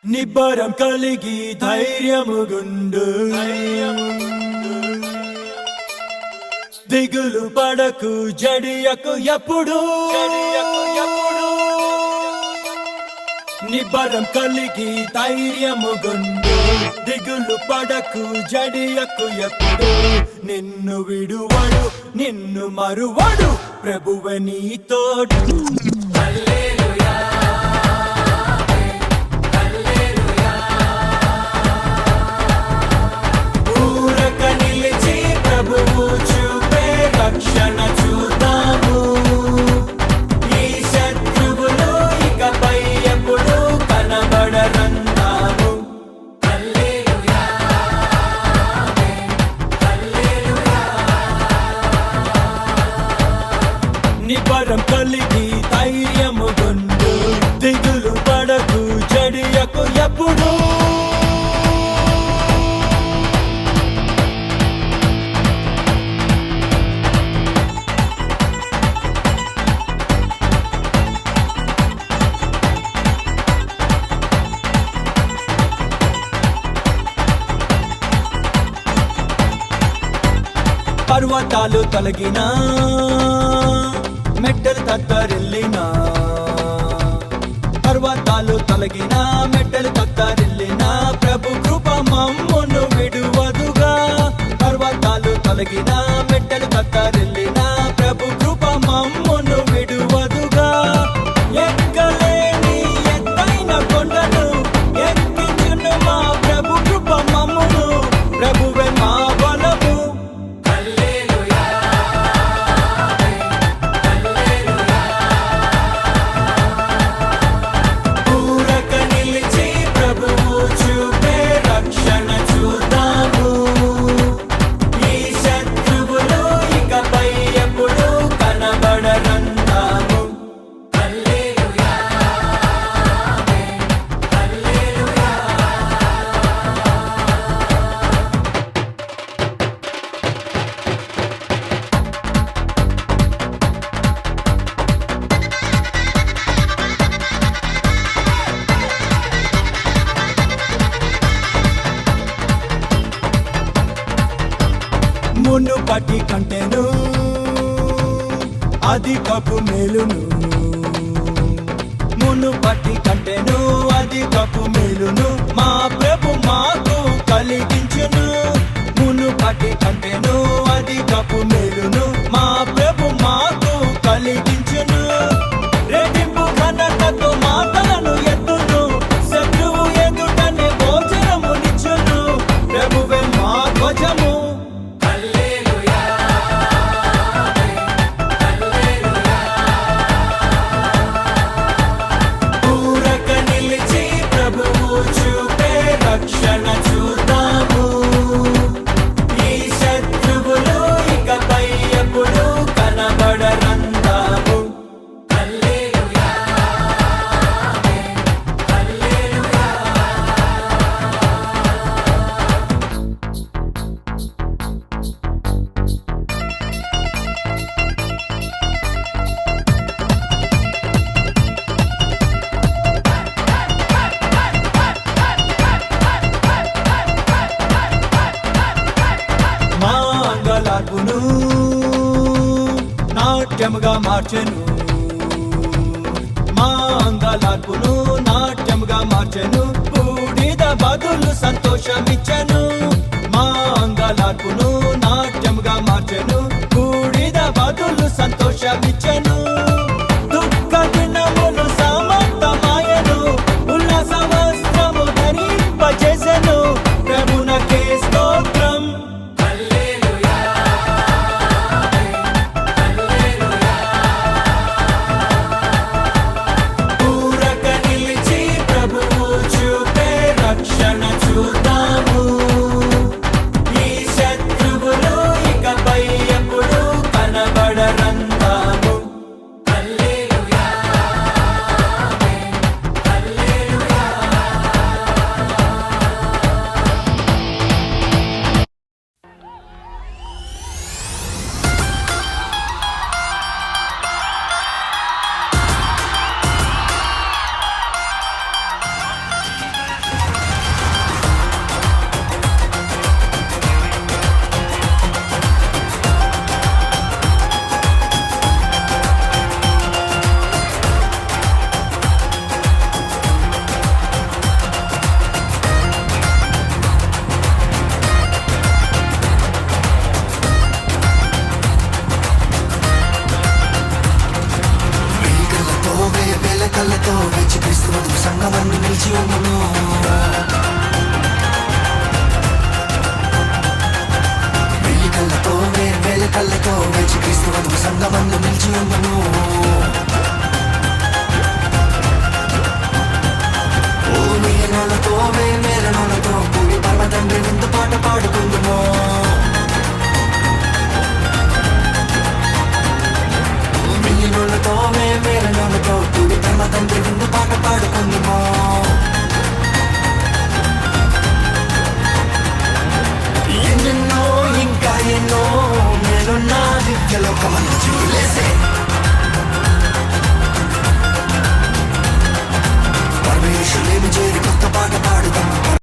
నిబ్బరం కలిగి ధైర్యముగుండు దిగులు పడకు జడియకు ఎప్పుడు నిబ్బరం కలిగి ధైర్యముగుండు దిగులు పడకు జడియకు ఎప్పుడు నిన్ను విడువడు నిన్ను మరువడు ప్రభువే నీ తోడు రక్షణ చూద్దాము ఈ శత్రువులు ఇకపై ఎప్పుడు కనబడరన్నాము హల్లెలూయా హల్లెలూయా నిబ్బరం కలిగి ధైర్యముగుండు దిగులు పడకు జడియకు ఎప్పుడు పర్వతాలు తొలగినా మెట్టలు తత్తరిల్లినా పర్వతాలు తొలగినా మెట్టలు తత్తరిల్లినా ప్రభు కృప మమ్మును విడువదుగా పర్వతాలు తొలగినా మెట్టలు తత్తరిల్లినా ప్రభు కృప మమ్మును విడువదుగా ఎక్కలేని ఎత్తైన కొండను ఎక్కించును మా ప్రభు కృప మమ్మును ప్రభువే మా బలము మునుపటి కంటెను అధికపు మేలును మునుపటి కంటెను అధికపు మేలును మా ప్రభు మాకు కలిగించును మునుపటి కంటెను అధికపు మేలును మా ప్రభు మాకు కలిగించును రెట్టింపు ఘనతతో మాటలను ఎత్తును శత్రువు ఎదుటనే భోజనమునిచ్చును ప్రభువే మా ధ్వజము రక్షణ చూద్దాము ఈ శత్రువులు ఇకపై ఎప్పుడు కనబడరందాము హల్లెలూయా హల్లెలూయా అంగలార్పును నాట్యముగా మార్చెను మా అంగలార్పును నాట్యముగా మార్చెను బూడిద బదులు సంతోషమిచ్చెను మా అంగలార్పును నాట్యముగా మార్చెను బూడిద బదులు సంతోషమిచ్చెను దుఃఖ దినములు సమర్థమాయెను ఉల్లాస వస్త్రము ధరింపజేసెను ప్రభునకే స్తోత్రం రక్షణ చూద్దాము ఈ శత్రువులు ఇకపై ఎప్పుడు కనబడరందాము ఆనందం